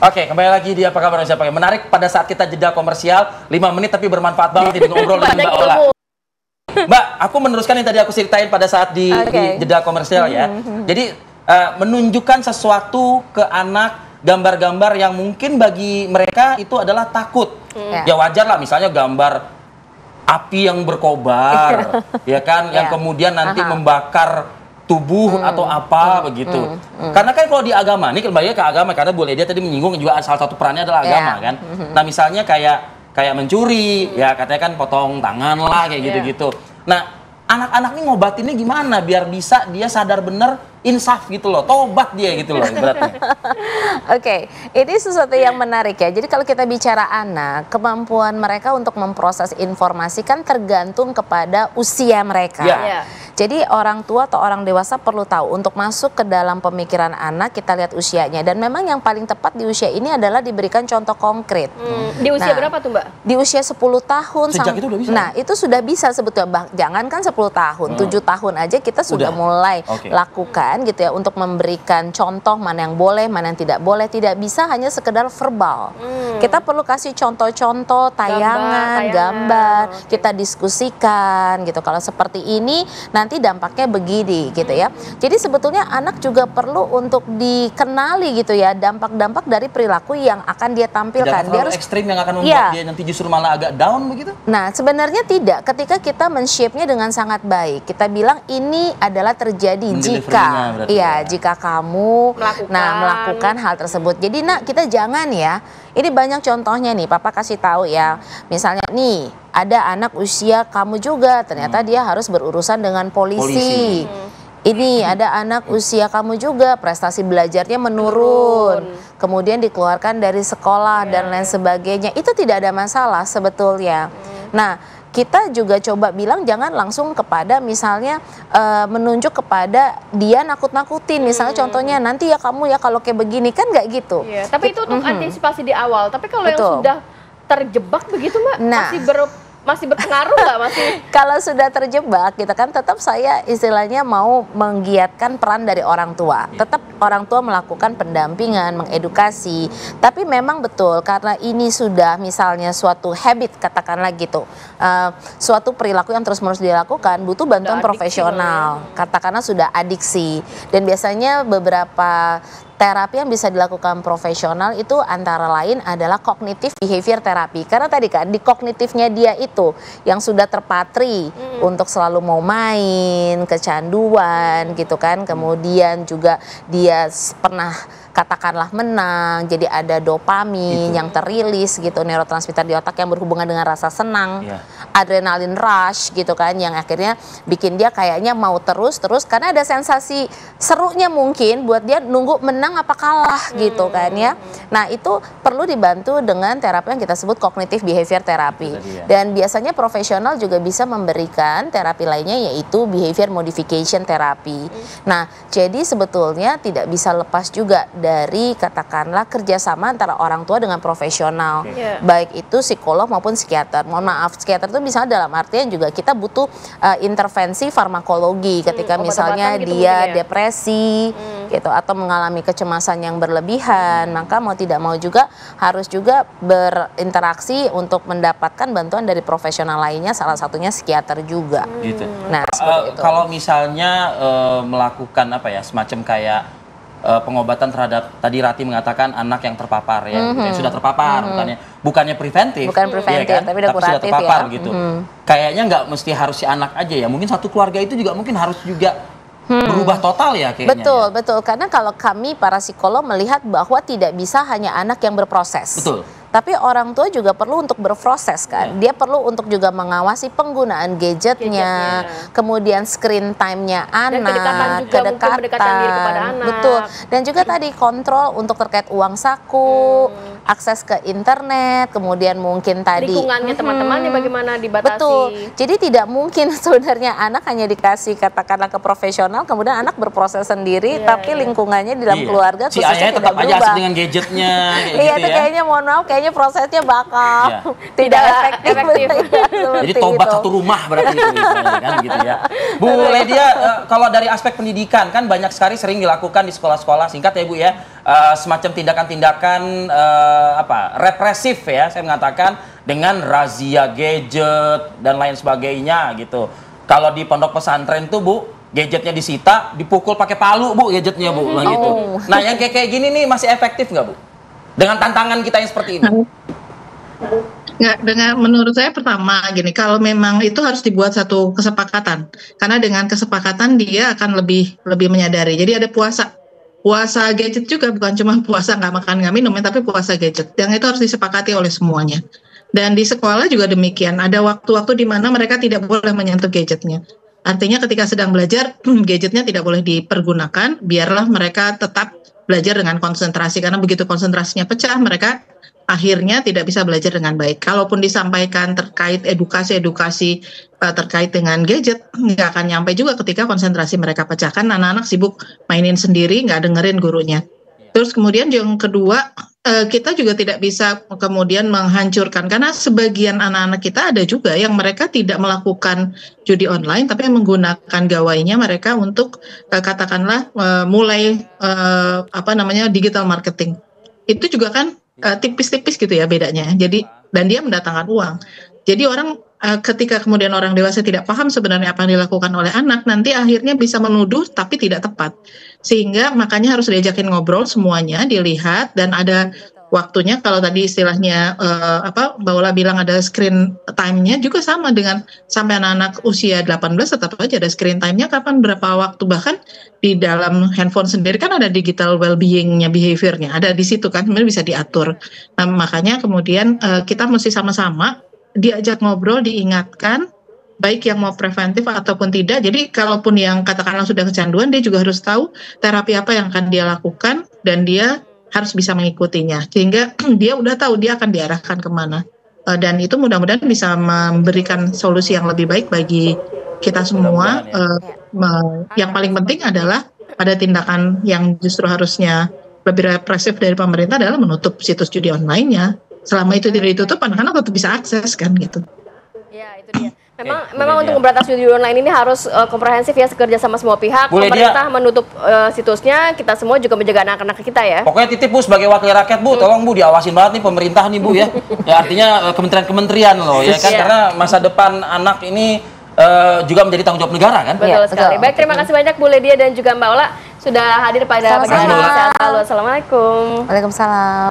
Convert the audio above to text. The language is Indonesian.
Oke, kembali lagi di Apa Kabar Indonesia Pakai. Menarik pada saat kita jeda komersial 5 menit tapi bermanfaat banget ini ngobrol dengan Mbak Ola. Mbak, aku meneruskan yang tadi aku ceritain pada saat di jeda komersial ya. Jadi menunjukkan sesuatu ke anak, gambar-gambar yang mungkin bagi mereka itu adalah takut. Ya wajar lah, misalnya gambar api yang berkobar, ya kan, yang kemudian nanti membakar tubuh atau apa begitu. Karena kan kalau di agama, ini kembali ke agama, karena Bu Ledia tadi menyinggung juga salah satu perannya adalah agama kan. Nah misalnya kayak mencuri, ya katanya kan potong tangan lah kayak gitu-gitu. Nah anak-anak ini ngobatinnya gimana biar bisa dia sadar bener, insaf gitu loh, tobat dia gitu loh berarti. Oke, ini sesuatu yang menarik ya. Jadi kalau kita bicara anak, kemampuan mereka untuk memproses informasi kan tergantung kepada usia mereka. Jadi orang tua atau orang dewasa perlu tahu untuk masuk ke dalam pemikiran anak, kita lihat usianya. Dan memang yang paling tepat di usia ini adalah diberikan contoh konkret. Di usia berapa tuh Mbak? Di usia 10 tahun. Sejak itu udah bisa? Nah itu sudah bisa sebetulnya. Jangankan 10 tahun, 7 tahun aja kita sudah mulai lakukan gitu ya. Untuk memberikan contoh mana yang boleh, mana yang tidak boleh. Tidak bisa hanya sekedar verbal. Kita perlu kasih contoh-contoh, tayangan, gambar. Kita diskusikan gitu. Kalau seperti ini nanti dampaknya begini gitu ya. Jadi sebetulnya anak juga perlu untuk dikenali gitu ya dampak-dampak dari perilaku yang akan dia tampilkan. Dia harus ekstrim yang akan membuat dia nanti justru malah agak down begitu. Nah sebenarnya tidak, ketika kita men-shape-nya dengan sangat baik. Kita bilang ini adalah terjadi jika kamu melakukan hal tersebut. Jadi nak kita jangan ya. Ini banyak contohnya nih, Papa kasih tahu ya. Misalnya nih, ada anak usia kamu juga, ternyata dia harus berurusan dengan polisi. Ini ada anak usia kamu juga, prestasi belajarnya menurun. Kemudian dikeluarkan dari sekolah dan lain sebagainya. Itu tidak ada masalah sebetulnya. Nah, kita juga coba bilang jangan langsung kepada misalnya menunjuk kepada dia nakut-nakutin. Misalnya contohnya nanti ya kamu ya kalau kayak begini, kan nggak gitu. Tapi itu untuk antisipasi di awal. Tapi kalau yang sudah terjebak begitu Mbak, masih berpengaruh nggak masih? Kalau sudah terjebak gitu kan, tetap saya istilahnya mau menggiatkan peran dari orang tua. Tetap orang tua melakukan pendampingan, mengedukasi. Tapi memang betul karena ini sudah misalnya suatu habit katakanlah gitu, suatu perilaku yang terus-menerus dilakukan butuh bantuan profesional. Katakanlah sudah adiksi. Dan biasanya beberapa terapi yang bisa dilakukan profesional itu antara lain adalah cognitive behavior therapy. Karena tadi kan di kognitifnya dia itu yang sudah terpatri untuk selalu mau main, kecanduan gitu kan. Kemudian juga dia pernah katakanlah menang, jadi ada dopamin yang terilis gitu, neurotransmitter di otak yang berhubungan dengan rasa senang, adrenalin rush gitu kan, yang akhirnya bikin dia kayaknya mau terus karena ada sensasi serunya mungkin buat dia nunggu menang apa kalah gitu kan ya. Nah itu perlu dibantu dengan terapi yang kita sebut cognitive behavior therapy. Dan biasanya profesional juga bisa memberikan terapi lainnya yaitu behavior modification therapy. Nah jadi sebetulnya tidak bisa lepas juga dari katakanlah kerjasama antara orang tua dengan profesional, baik itu psikolog maupun psikiater. Mohon maaf, psikiater itu misalnya dalam artian juga kita butuh intervensi farmakologi ketika misalnya dia depresi gitu atau mengalami kecemasan yang berlebihan, maka mau tidak mau juga harus juga berinteraksi untuk mendapatkan bantuan dari profesional lainnya, salah satunya psikiater juga. Gitu. Nah, kalau misalnya melakukan apa ya semacam kayak pengobatan terhadap tadi Rati mengatakan anak yang terpapar ya, yang sudah terpapar, bukannya preventif, ya kan? Tapi sudah terpapar gitu. Kayaknya nggak mesti harus si anak aja ya, mungkin satu keluarga itu juga mungkin harus juga berubah total ya kayaknya. Betul, karena kalau kami para psikolog melihat bahwa tidak bisa hanya anak yang berproses. Tapi orang tua juga perlu untuk berproses kan. Dia perlu untuk juga mengawasi penggunaan gadgetnya, kemudian screen time-nya anak, kedekatan diri kepada anak. Betul. Dan juga tadi kontrol untuk terkait uang saku, akses ke internet, kemudian mungkin tadi lingkungannya teman-temannya bagaimana dibatasi. Betul. Jadi tidak mungkin sebenarnya anak hanya dikasih katakanlah ke profesional, kemudian anak berproses sendiri, tapi lingkungannya di dalam keluarga si ayahnya tetap aja asik dengan gadgetnya. Iya, itu kayaknya mohon maaf kayaknya prosesnya bakal tidak efektif. Jadi tobat satu rumah berarti itu kan gitu ya. Bu Ledia, kalau dari aspek pendidikan kan banyak sekali sering dilakukan di sekolah-sekolah, singkat ya Bu ya, semacam tindakan-tindakan represif ya, saya mengatakan dengan razia gadget dan lain sebagainya gitu. Kalau di pondok pesantren tuh Bu, gadgetnya disita, dipukul pakai palu Bu gadgetnya Bu, gitu. Nah yang kayak gini nih masih efektif nggak Bu? Dengan tantangan kita yang seperti ini? Nggak, menurut saya pertama gini, kalau memang itu harus dibuat satu kesepakatan, karena dengan kesepakatan dia akan lebih menyadari. Jadi ada puasa gadget juga, bukan cuma puasa nggak makan nggak minum, tapi puasa gadget. Yang itu harus disepakati oleh semuanya. Dan di sekolah juga demikian, ada waktu-waktu di mana mereka tidak boleh menyentuh gadgetnya. Artinya ketika sedang belajar, gadgetnya tidak boleh dipergunakan, biarlah mereka tetap belajar dengan konsentrasi, karena begitu konsentrasinya pecah, mereka akhirnya tidak bisa belajar dengan baik. Kalaupun disampaikan terkait edukasi terkait dengan gadget, nggak akan nyampe juga ketika konsentrasi mereka pecah. Kan anak-anak sibuk mainin sendiri, nggak dengerin gurunya. Terus kemudian yang kedua, kita juga tidak bisa kemudian menghancurkan, karena sebagian anak-anak kita ada juga yang mereka tidak melakukan judi online, tapi menggunakan gawainya mereka untuk katakanlah mulai digital marketing. Itu juga kan tipis-tipis gitu ya bedanya. Jadi dan dia mendatangkan uang. Jadi orang ketika kemudian orang dewasa tidak paham sebenarnya apa yang dilakukan oleh anak, nanti akhirnya bisa menuduh tapi tidak tepat. Sehingga makanya harus diajakin ngobrol semuanya, dilihat, dan ada waktunya. Kalau tadi istilahnya Mbak Ola bilang ada screen time-nya, juga sama dengan sampai anak-anak usia 18 tetap aja ada screen time-nya kapan, berapa waktu. Bahkan di dalam handphone sendiri kan ada digital well-being-nya, behavior-nya ada di situ kan, sebenarnya bisa diatur. Nah, makanya kemudian kita mesti sama-sama diajak ngobrol, diingatkan, baik yang mau preventif ataupun tidak. Jadi kalaupun yang katakanlah sudah kecanduan, dia juga harus tahu terapi apa yang akan dia lakukan, dan dia harus bisa mengikutinya, sehingga dia udah tahu dia akan diarahkan kemana. Dan itu mudah-mudahan bisa memberikan solusi yang lebih baik bagi kita semua. Yang paling penting adalah pada tindakan yang justru harusnya lebih represif dari pemerintah adalah menutup situs judi online-nya. Selama itu tidak ditutup, anak-anak tetap bisa akses kan gitu. Ya, itu dia. Memang untuk memberantas judi online ini harus komprehensif ya, kerja sama semua pihak. Pemerintah menutup situsnya, kita semua juga menjaga anak-anak kita ya. Pokoknya titip Bu sebagai wakil rakyat Bu, tolong Bu diawasin banget nih pemerintah nih Bu ya. Ya artinya kementerian-kementerian loh ya kan, karena masa depan anak ini juga menjadi tanggung jawab negara kan. Betul sekali. Baik, terima kasih banyak Bu Ledia dan juga Mbak Ola sudah hadir pada pagi hari ini. Assalamualaikum. Waalaikumsalam.